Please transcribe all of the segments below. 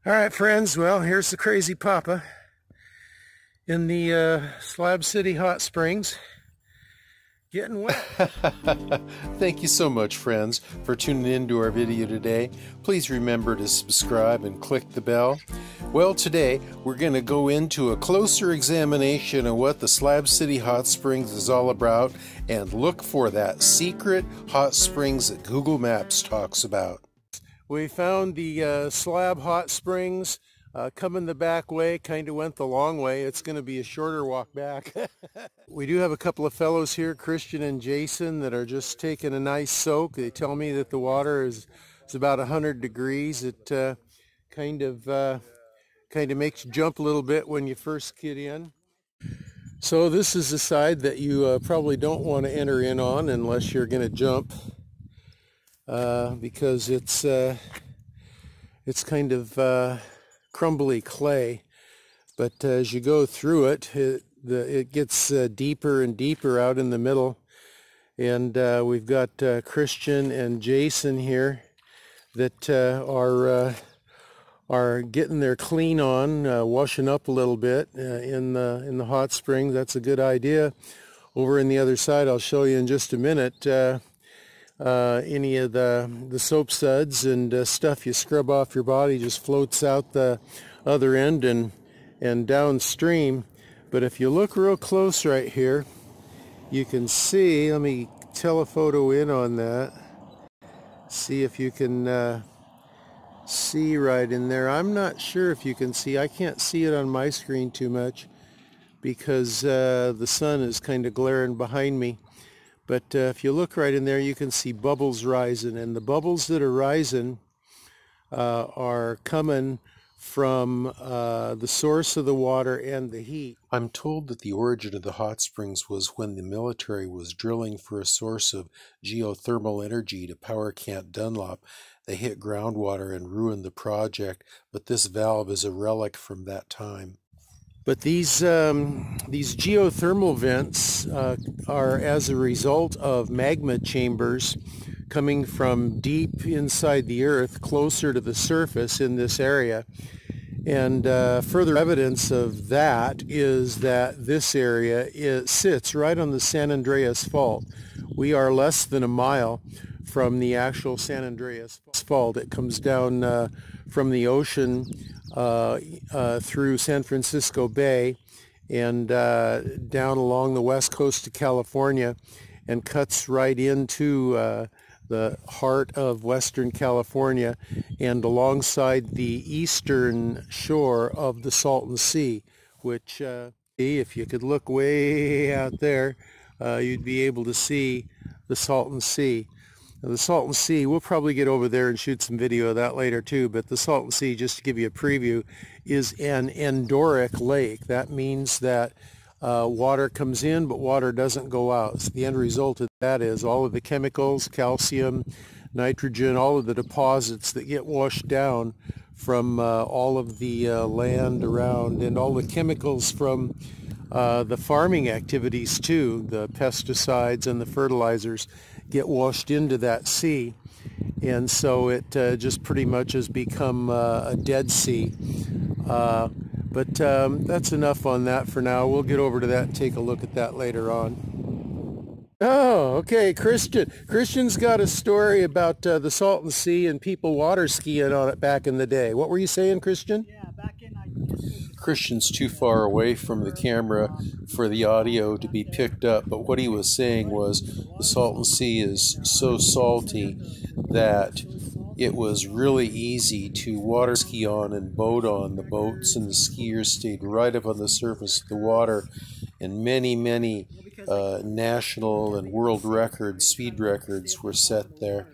All right, friends. Well, here's the crazy Papa in the Slab City Hot Springs, getting wet. Thank you so much, friends, for tuning in to our video today. Please remember to subscribe and click the bell. Well, today we're going to go into a closer examination of what the Slab City Hot Springs is all about and look for that secret hot springs that Google Maps talks about. We found the Slab Hot Springs, coming the back way, kind of went the long way. It's going to be a shorter walk back. We do have a couple of fellows here, Christian and Jason, that are just taking a nice soak. They tell me that the water is about 100 degrees. It kind of makes you jump a little bit when you first get in. So this is the side that you probably don't want to enter in on unless you're going to jump. Because it's kind of crumbly clay, but as you go through it, it gets deeper and deeper out in the middle. And we've got Christian and Jason here that are getting their clean on, washing up a little bit in the hot springs. That's a good idea. Over in the other side, I'll show you in just a minute. Any of the soap suds and stuff you scrub off your body just floats out the other end and downstream. But if you look real close right here, you can see, let me telephoto in on that, see if you can see right in there. I'm not sure if you can see. I can't see it on my screen too much because the sun is kind of glaring behind me. But if you look right in there, you can see bubbles rising, and the bubbles that are rising are coming from the source of the water and the heat. I'm told that the origin of the hot springs was when the military was drilling for a source of geothermal energy to power Camp Dunlop. They hit groundwater and ruined the project, but this valve is a relic from that time. But these geothermal vents are as a result of magma chambers coming from deep inside the earth, closer to the surface in this area. And further evidence of that is that this area sits right on the San Andreas Fault. We are less than a mile from the actual San Andreas Fault. It comes down from the ocean through San Francisco Bay and down along the west coast of California and cuts right into the heart of Western California and alongside the eastern shore of the Salton Sea, which if you could look way out there, you'd be able to see the Salton Sea. Now, the Salton Sea, we'll probably get over there and shoot some video of that later too, but the Salton Sea, just to give you a preview, is an endorheic lake. That means that water comes in, but water doesn't go out. So the end result of that is all of the chemicals, calcium, nitrogen, all of the deposits that get washed down from all of the land around, and all the chemicals from the farming activities too, the pesticides and the fertilizers, get washed into that sea, and so it just pretty much has become a dead sea. But that's enough on that for now. We'll get over to that and take a look at that later on. Oh, okay, Christian's got a story about the Salton Sea and people water skiing on it back in the day. What were you saying, Christian? Yeah, back in Christian's too far away from the camera for the audio to be picked up, but what he was saying was the Salton Sea is so salty that it was really easy to water ski on and boat on. The boats and the skiers stayed right up on the surface of the water, and many national and world records, speed records, were set there.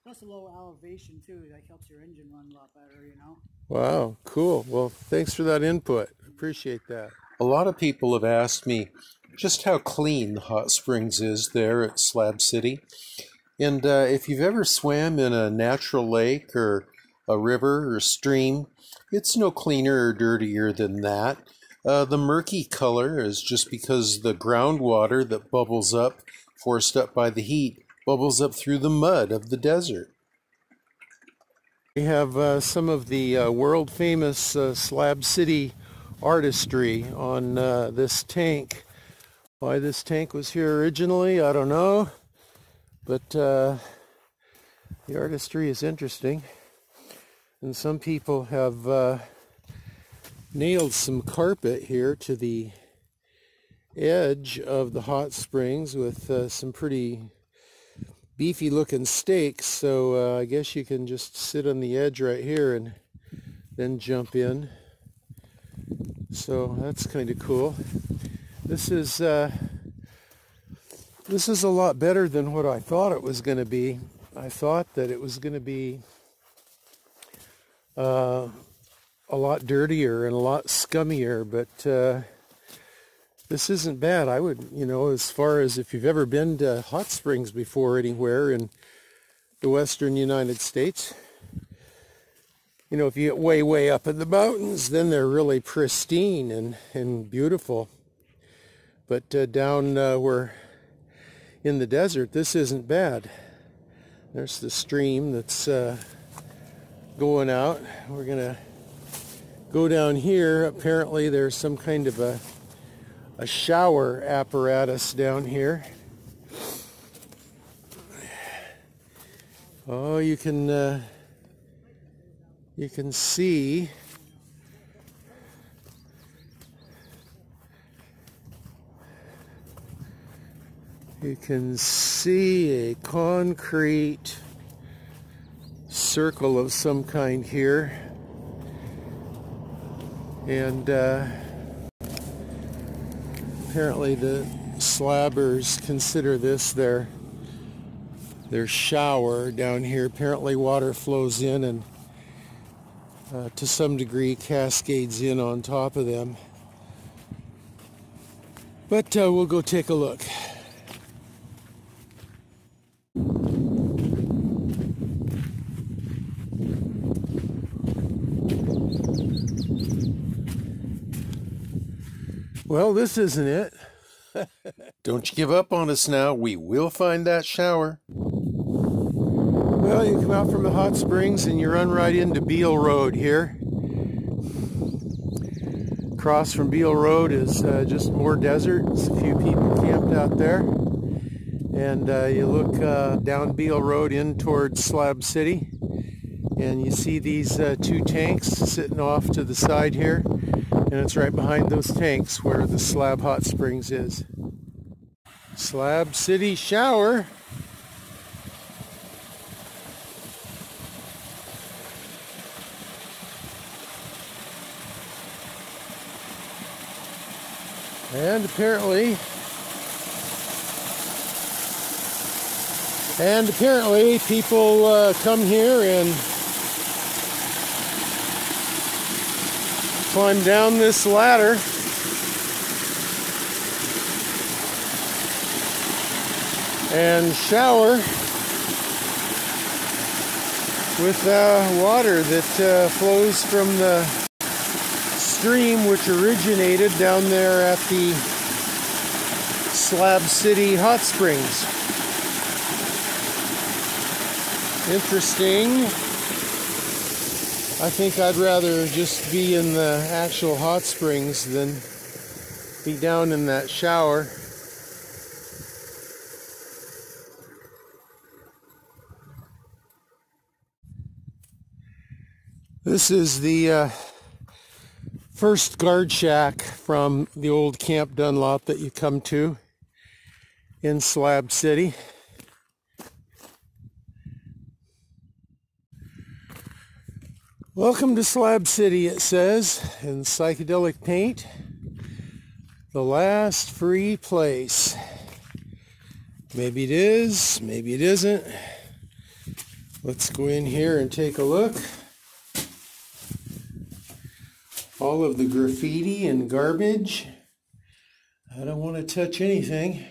Plus a low elevation too, that helps your engine run a lot better, you know. Wow, cool. Well, thanks for that input. Appreciate that. A lot of people have asked me just how clean the hot springs is there at Slab City. And if you've ever swam in a natural lake or a river or stream, it's no cleaner or dirtier than that. The murky color is just because the groundwater that bubbles up, forced up by the heat, bubbles up through the mud of the desert. We have some of the world famous Slab City artistry on this tank. Why this tank was here originally, I don't know, but the artistry is interesting. And some people have nailed some carpet here to the edge of the hot springs with some pretty beefy looking stakes, so I guess you can just sit on the edge right here and then jump in. So that's kind of cool. This is a lot better than what I thought it was going to be. I thought that it was going to be a lot dirtier and a lot scummier, but this isn't bad. I would, as far as if you've ever been to hot springs before anywhere in the western United States, if you get way, way up in the mountains, then they're really pristine and beautiful. But down where in the desert, this isn't bad. There's the stream that's going out. We're going to go down here. Apparently there's some kind of a shower apparatus down here. Oh, you can see a concrete circle of some kind here, and apparently the slabbers consider this their shower down here. Apparently water flows in and to some degree cascades in on top of them. But we'll go take a look. Well, this isn't it. Don't you give up on us now. We will find that shower. Well, you come out from the hot springs and you run right into Beale Road here. Across from Beale Road is just more desert. There's a few people camped out there. And you look down Beale Road in towards Slab City. And you see these two tanks sitting off to the side here. And it's right behind those tanks where the Slab Hot Springs is. Slab City Shower. And apparently people come here and climb down this ladder and shower with water that flows from the stream which originated down there at the Slab City Hot Springs. Interesting. I think I'd rather just be in the actual hot springs than be down in that shower. This is the first guard shack from the old Camp Dunlop that you come to in Slab City. Welcome to Slab City, it says, in psychedelic paint. The last free place. Maybe it is, maybe it isn't. Let's go in here and take a look. All of the graffiti and garbage. I don't want to touch anything.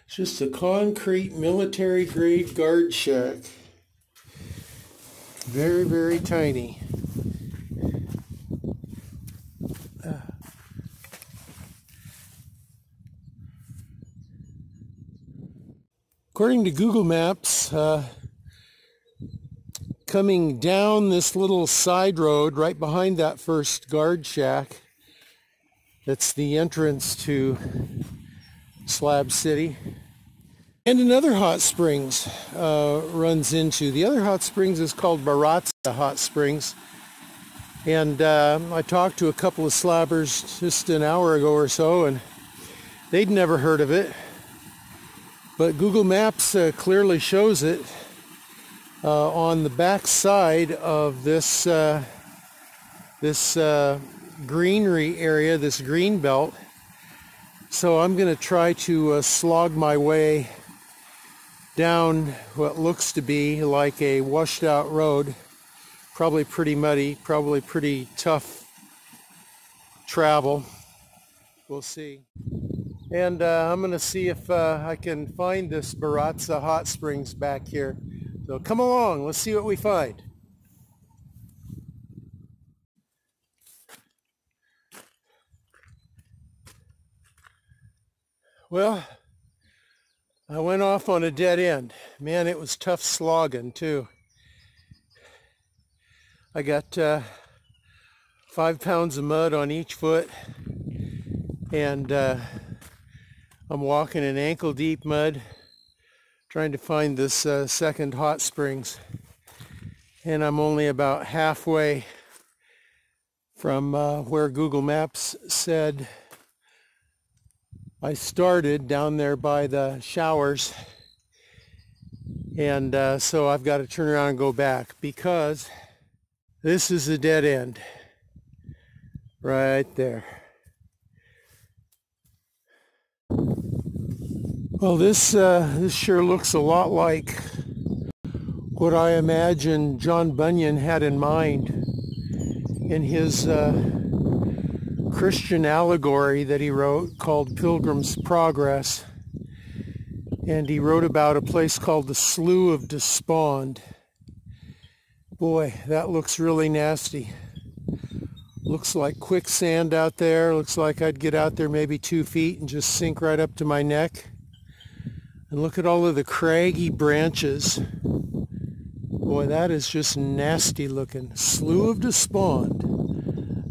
It's just a concrete military grade guard shack. Very, very tiny. According to Google Maps, coming down this little side road right behind that first guard shack. That's the entrance to Slab City. And another hot springs runs into. The other hot springs is called Baraza Hot Springs. And I talked to a couple of slabbers just an hour ago or so, and they'd never heard of it. But Google Maps clearly shows it on the back side of this greenery area, this green belt. So I'm going to try to slog my way down what looks to be like a washed out road. Probably pretty muddy, probably pretty tough travel. We'll see. And I'm going to see if I can find this Baraza Hot Springs back here. So come along, let's see what we find. Well, I went off on a dead end. Man, it was tough slogging too. I got 5 pounds of mud on each foot, and I'm walking in ankle deep mud trying to find this second hot springs, and I'm only about halfway from where Google Maps said I started, down there by the showers. And so I've got to turn around and go back, because this is a dead end right there. Well, this sure looks a lot like what I imagine John Bunyan had in mind in his Christian allegory that he wrote called Pilgrim's Progress. And he wrote about a place called the Slough of Despond. Boy, that looks really nasty. Looks like quicksand out there. Looks like I'd get out there maybe 2 feet and just sink right up to my neck. And look at all of the craggy branches. Boy, that is just nasty looking. Slough of Despond.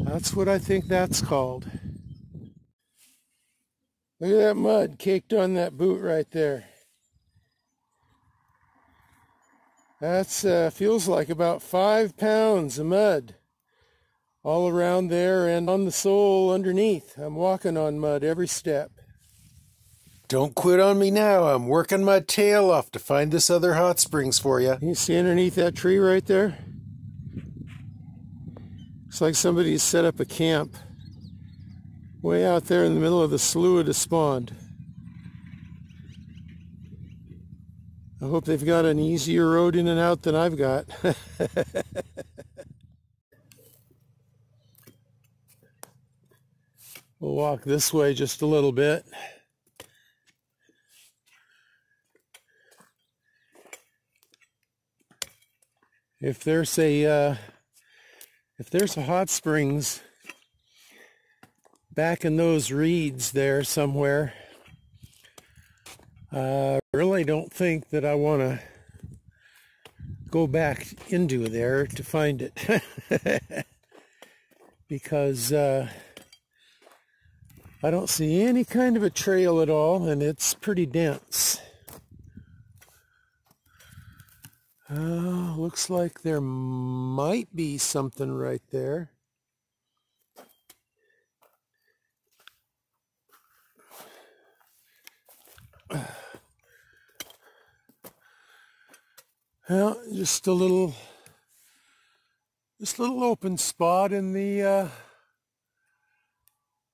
That's what I think that's called. Look at that mud caked on that boot right there. That's feels like about 5 pounds of mud all around there and on the sole underneath. I'm walking on mud every step. Don't quit on me now. I'm working my tail off to find this other hot springs for you. You see underneath that tree right there? Looks like somebody's set up a camp way out there in the middle of the Slough of Despond. I hope they've got an easier road in and out than I've got. We'll walk this way just a little bit. If there's a hot springs back in those reeds there somewhere, I really don't think that I want to go back into there to find it. Because I don't see any kind of a trail at all, and it's pretty dense. Looks like there might be something right there. Well, just a little open spot in the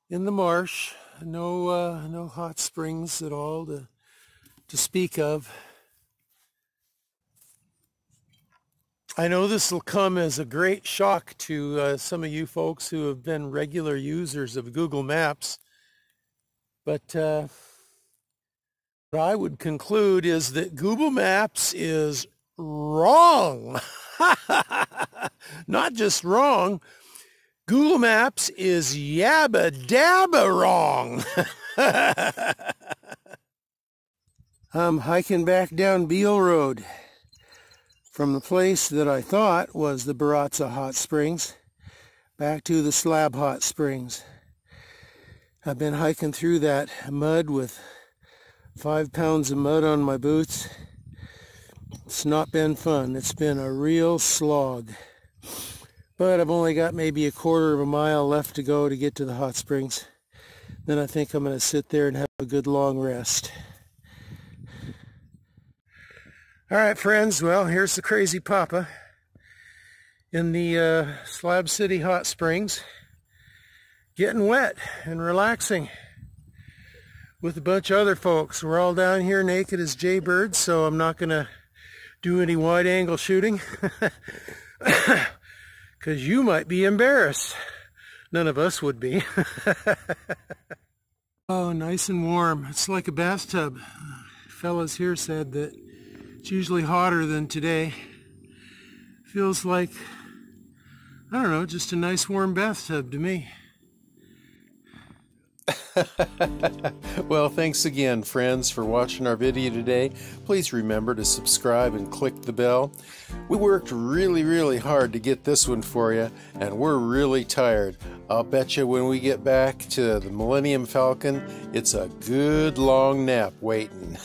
marsh. No hot springs at all to speak of. I know this will come as a great shock to some of you folks who have been regular users of Google Maps, but what I would conclude is that Google Maps is wrong. Not just wrong, Google Maps is yabba dabba wrong. I'm hiking back down Beale Road from the place that I thought was the Baraza Hot Springs back to the Slab Hot Springs. I've been hiking through that mud with 5 pounds of mud on my boots. It's not been fun. It's been a real slog. But I've only got maybe a quarter of a mile left to go to get to the hot springs. Then I think I'm going to sit there and have a good long rest. All right, friends. Well, here's the crazy Papa in the Slab City Hot Springs, getting wet and relaxing with a bunch of other folks. We're all down here naked as jaybirds, so I'm not going to do any wide-angle shooting because you might be embarrassed. None of us would be. Oh, nice and warm. It's like a bathtub. Fellas here said that it's usually hotter than today. Feels like, I don't know, just a nice warm bathtub to me. Well, thanks again, friends, for watching our video today. Please remember to subscribe and click the bell. We worked really hard to get this one for you, and we're really tired. I'll bet you when we get back to the Millennium Falcon, it's a good long nap waiting.